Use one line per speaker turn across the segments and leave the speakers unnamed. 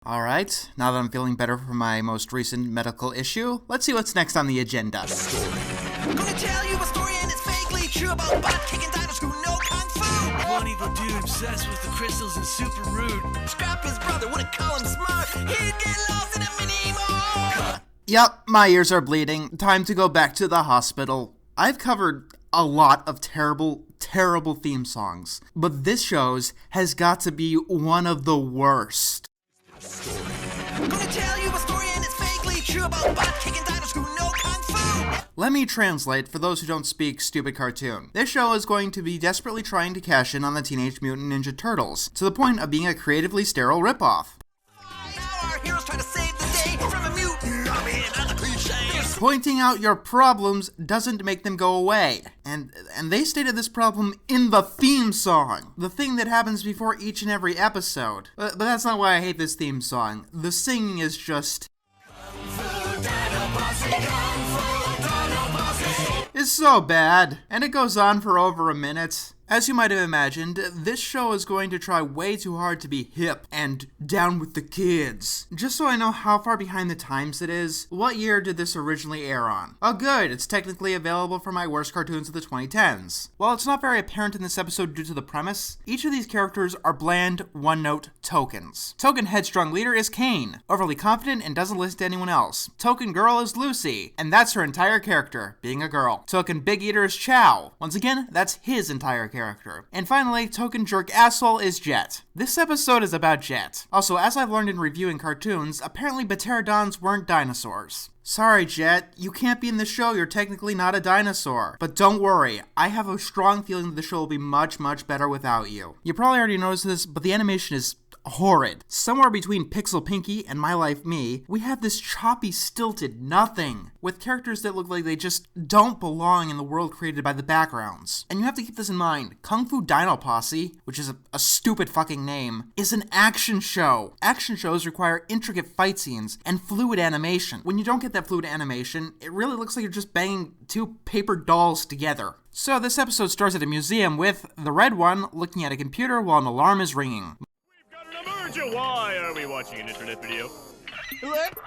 Alright, now that I'm feeling better from my most recent medical issue, let's see what's next on the agenda.
I'm gonna tell you a story and it's vaguely true about butt-kicking dinos who know kung fu. One evil dude obsessed with the crystals and super rude. Scrap his brother, wouldn't call him smart. He'd get lost in a mini-mall.
Yep, my ears are bleeding. Time to go back to the hospital. I've covered a lot of terrible theme songs, but this show's has got to be one of the worst.
I'm gonna tell you a story and it's vaguely true about butt-kicking dinos who know kung fu.
Let me translate for those who don't speak stupid cartoon. This show is going to be desperately trying to cash in on the Teenage Mutant Ninja Turtles, to the point of being a creatively sterile ripoff.
Now our heroes try to save the day from a mutant army and other cliches.
Pointing out your problems doesn't make them go away. And they stated this problem in the theme song. The thing that happens before each and every episode. But that's not why I hate this theme song. The singing is just... It's so bad. And it goes on for over a minute. As you might have imagined, this show is going to try way too hard to be hip and down with the kids. Just so I know how far behind the times it is, what year did this originally air on? Oh good, it's technically available for my worst cartoons of the 2010s. While it's not very apparent in this episode due to the premise, each of these characters are bland, one-note tokens. Token headstrong leader is Kane, overly confident and doesn't listen to anyone else. Token girl is Lucy, and that's her entire character, being a girl. Token big eater is Chow. Once again, that's his entire character. And finally, token jerk asshole is Jet. This episode is about Jet. Also, as I've learned in reviewing cartoons, apparently pterodons weren't dinosaurs. Sorry, Jet, you can't be in the show, you're technically not a dinosaur. But don't worry, I have a strong feeling that the show will be much better without you. You probably already noticed this, but the animation is horrid. Somewhere between Pixel Pinky and My Life Me, we have this choppy, stilted nothing, with characters that look like they just don't belong in the world created by the backgrounds. And you have to keep this in mind, Kung Fu Dino Posse, which is a stupid fucking name, is an action show. Action shows require intricate fight scenes and fluid animation. When you don't get that fluid animation, it really looks like you're just banging two paper dolls together. So this episode starts at a museum with the red one looking at a computer while an alarm is ringing.
Why are we watching an internet video?
Look.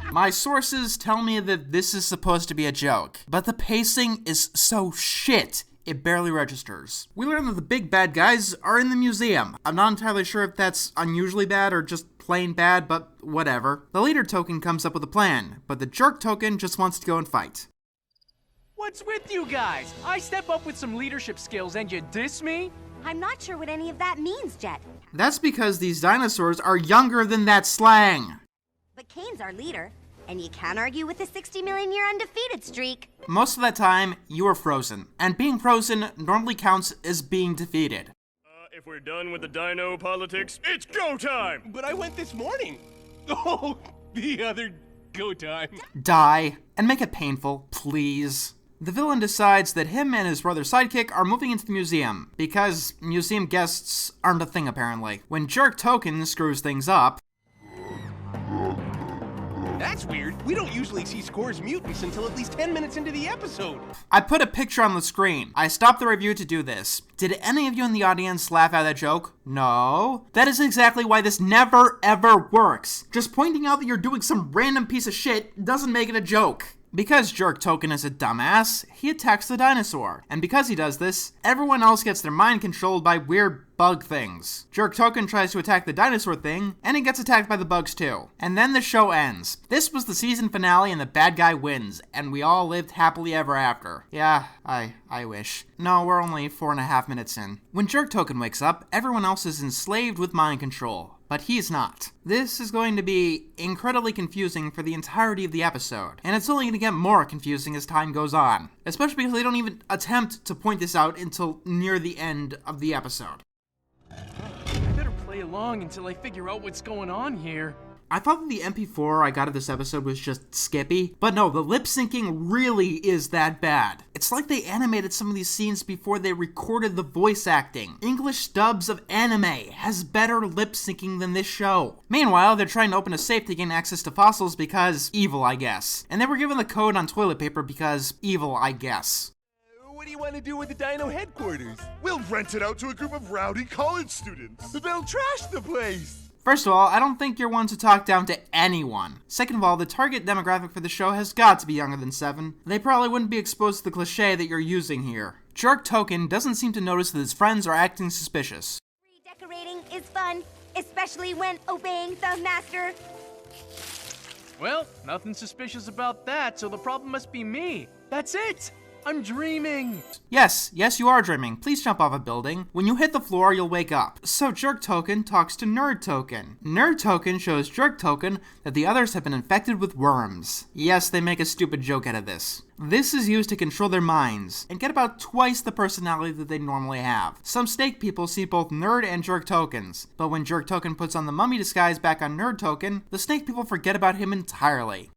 My sources tell me that this is supposed to be a joke, but the pacing is so shit, it barely registers. We learn that the big bad guys are in the museum. I'm not entirely sure if that's unusually bad or just plain bad, but whatever. The leader token comes up with a plan, but the jerk token just wants to go and fight.
What's with you guys? I step up with some leadership skills and you diss me?
I'm not sure what any of that means, Jet.
That's because these dinosaurs are younger than that slang.
But Kane's our leader, and you can't argue with a 60-million-year undefeated streak.
Most of that time, you are frozen. And being frozen normally counts as being defeated.
If we're done with the dino politics, it's go time!
But I went this morning. Oh, the other go time.
Die, and make it painful, please. The villain decides that him and his brother sidekick are moving into the museum, because museum guests aren't a thing apparently. When Jerk Token screws things up...
That's weird. We don't usually see Score's mutants until at least 10 minutes into the episode.
I put a picture on the screen. I stopped the review to do this. Did any of you in the audience laugh at that joke? No. That is exactly why this never ever works. Just pointing out that you're doing some random piece of shit doesn't make it a joke. Because Jerk Token is a dumbass, he attacks the dinosaur. And because he does this, everyone else gets their mind controlled by weird bug things. Jerk Token tries to attack the dinosaur thing, and he gets attacked by the bugs too. And then the show ends. This was the season finale and the bad guy wins, and we all lived happily ever after. Yeah, I wish. No, we're only 4.5 minutes in. When Jerk Token wakes up, everyone else is enslaved with mind control. But he's not. This is going to be incredibly confusing for the entirety of the episode, and it's only going to get more confusing as time goes on, especially because they don't even attempt to point this out until near the end of the episode.
I better play along until I figure out what's going on here.
I thought that the MP4 I got of this episode was just skippy, but no, the lip syncing really is that bad. It's like they animated some of these scenes before they recorded the voice acting. English dubs of anime has better lip syncing than this show. Meanwhile, they're trying to open a safe to gain access to fossils because evil, I guess. And they were given the code on toilet paper because evil, I guess.
What do you want to do with the Dino headquarters?
We'll rent it out to a group of rowdy college students.
They'll trash the place.
First of all, I don't think you're one to talk down to anyone. Second of all, the target demographic for the show has got to be younger than 7. They probably wouldn't be exposed to the cliche that you're using here. Jerk Token doesn't seem to notice that his friends are acting suspicious.
Redecorating is fun, especially when obeying the master.
Well, nothing suspicious about that, so the problem must be me. That's it! I'm dreaming!
Yes, you are dreaming. Please jump off a building. When you hit the floor, you'll wake up. So Jerk Token talks to Nerd Token. Nerd Token shows Jerk Token that the others have been infected with worms. Yes, they make a stupid joke out of this. This is used to control their minds, and get about twice the personality that they normally have. Some snake people see both Nerd and Jerk Tokens, but when Jerk Token puts on the mummy disguise back on Nerd Token, the snake people forget about him entirely.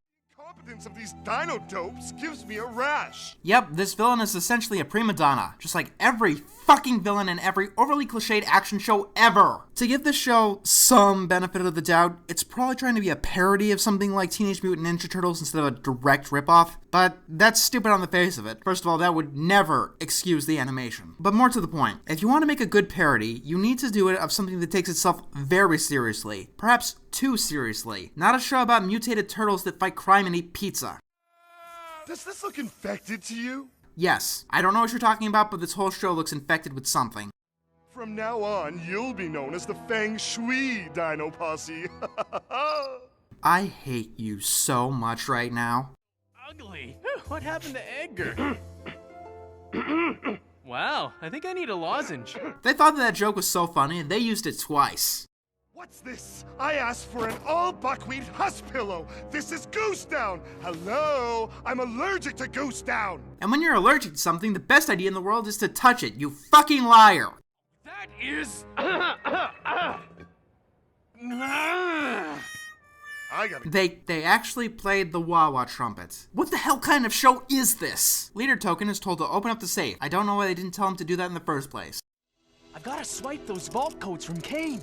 Of these dino dopes gives me a rash.
Yep, this villain is essentially a prima donna, just like every fucking villain in every overly cliched action show ever. To give this show some benefit of the doubt, it's probably trying to be a parody of something like Teenage Mutant Ninja Turtles instead of a direct ripoff, but that's stupid on the face of it. First of all, that would never excuse the animation. But more to the point, if you want to make a good parody, you need to do it of something that takes itself very seriously, perhaps too seriously. Not a show about mutated turtles that fight crime and eat pizza.
Does this look infected to you?
Yes, I don't know what you're talking about, but this whole show looks infected with something.
From now on, you'll be known as the Feng Shui Dino Posse.
I hate you so much right now.
Ugly. What happened to Edgar? Wow, I think I need a lozenge.
They thought that joke was so funny, they used it twice.
What's this? I asked for an all-buckwheat husk pillow. This is Goose Down. Hello? I'm allergic to Goose Down.
And when you're allergic to something, the best idea in the world is to touch it, you fucking liar.
That is...
I gotta...
They actually played the wah-wah trumpet. What the hell kind of show is this? Leader Token is told to open up the safe. I don't know why they didn't tell him to do that in the first place.
I've gotta swipe those vault codes from Kane.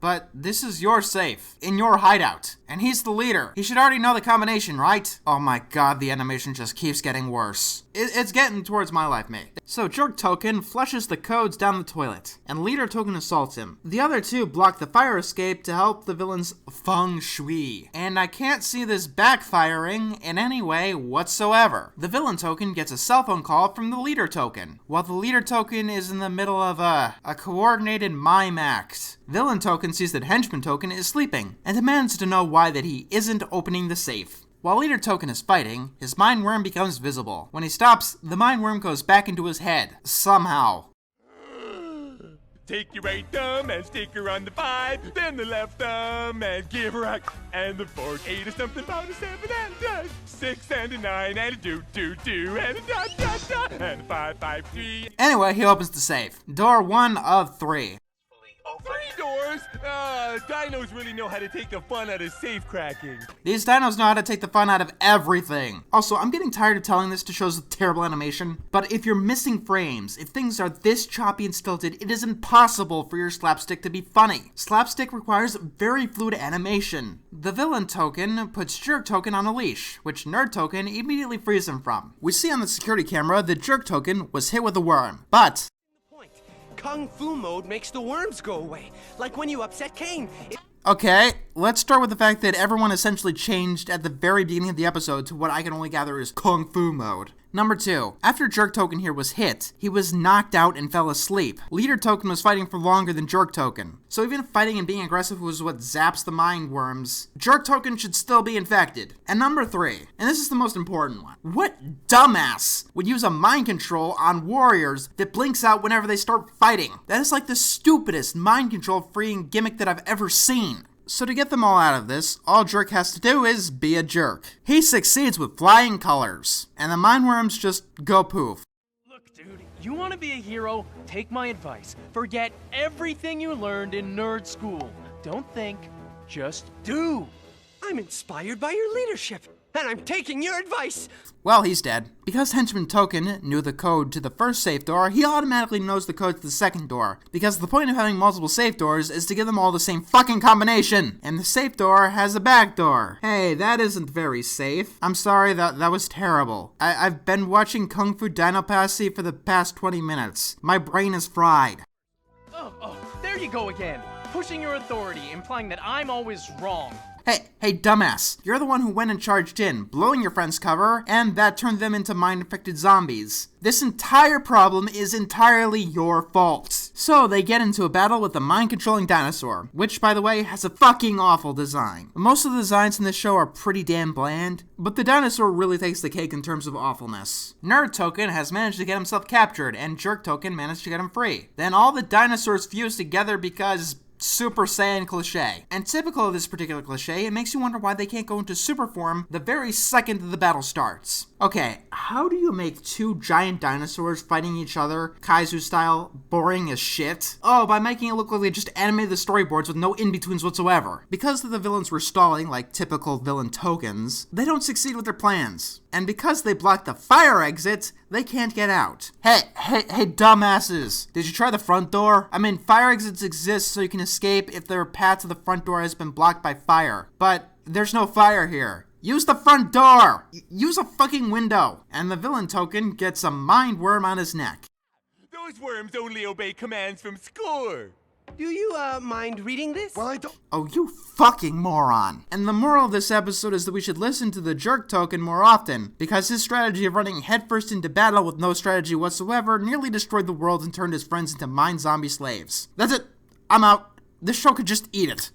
But this is your safe, in your hideout, and he's the leader. He should already know the combination, right? Oh my god, the animation just keeps getting worse. It's getting towards my life, mate. So Jerk Token flushes the codes down the toilet, and Leader Token assaults him. The other two block the fire escape to help the villain's feng shui, and I can't see this backfiring in any way whatsoever. The villain token gets a cell phone call from the Leader Token, while the Leader Token is in the middle of a coordinated mime act. Villain Token sees that Henchman Token is sleeping, and demands to know why that he isn't opening the safe. While Leader Token is fighting, his mind worm becomes visible. When he stops, the mind worm goes back into his head, somehow.
Take your right thumb and stick her on the 5, then the left thumb and give her a... And the 4, 8 is something about a 7 and a 6 and a 9 and a 2, 2, 2 and a dot, dot, dot, and a 5, 5, 3.
Anyway, he opens the safe. Door 1 of 3.
3 doors? Dinos really know how to take the fun out of safe cracking.
These dinos know how to take the fun out of everything. Also, I'm getting tired of telling this to shows with terrible animation, but if you're missing frames, if things are this choppy and stilted, it is impossible for your slapstick to be funny. Slapstick requires very fluid animation. The villain token puts Jerk Token on a leash, which Nerd Token immediately frees him from. We see on the security camera that Jerk Token was hit with a worm, but...
Kung Fu mode makes the worms go away, like when you upset Kane.
Okay, let's start with the fact that everyone essentially changed at the very beginning of the episode to what I can only gather is Kung Fu mode. Number 2, after Jerk Token here was hit, he was knocked out and fell asleep. Leader Token was fighting for longer than Jerk Token. So even fighting and being aggressive was what zaps the mind worms, Jerk Token should still be infected. And number 3, and this is the most important one, what dumbass would use a mind control on warriors that blinks out whenever they start fighting? That is like the stupidest mind control freeing gimmick that I've ever seen. So to get them all out of this, all Jerk has to do is be a jerk. He succeeds with flying colors, and the mind worms just go poof.
Look, dude, you want to be a hero? Take my advice. Forget everything you learned in nerd school. Don't think, just do.
I'm inspired by your leadership.
and I'm taking your advice.
Well, he's dead. Because Henchman Token knew the code to the first safe door, he automatically knows the code to the second door. Because the point of having multiple safe doors is to give them all the same fucking combination. And the safe door has a back door. Hey, that isn't very safe. I'm sorry, that was terrible. I've been watching Kung Fu Dino Posse for the past 20 minutes. My brain is fried.
Oh, there you go again. Pushing your authority, implying that I'm always wrong.
Hey, dumbass. You're the one who went and charged in, blowing your friend's cover, and that turned them into mind-infected zombies. This entire problem is entirely your fault. So, they get into a battle with a mind-controlling dinosaur, which, by the way, has a fucking awful design. Most of the designs in this show are pretty damn bland, but the dinosaur really takes the cake in terms of awfulness. Nerd Token has managed to get himself captured, and Jerk Token managed to get him free. Then all the dinosaurs fuse together because Super Saiyan cliche. And typical of this particular cliche, it makes you wonder why they can't go into super form the very second that the battle starts. Okay, how do you make two giant dinosaurs fighting each other, Kaizu style, boring as shit? Oh, by making it look like they just animated the storyboards with no in-betweens whatsoever. Because the villains were stalling like typical villain tokens, they don't succeed with their plans. And because they blocked the fire exit, they can't get out. Hey, dumbasses. Did you try the front door? I mean, fire exits exist so you can escape if their path to the front door has been blocked by fire. But there's no fire here. Use the front door! Use a fucking window! And the villain token gets a mind worm on his neck.
Those worms only obey commands from Score.
Do you, mind reading this?
Well, I don't.
Oh, you fucking moron. And the moral of this episode is that we should listen to the Jerk Token more often, because his strategy of running headfirst into battle with no strategy whatsoever nearly destroyed the world and turned his friends into mind zombie slaves. That's it. I'm out. This show could just eat it.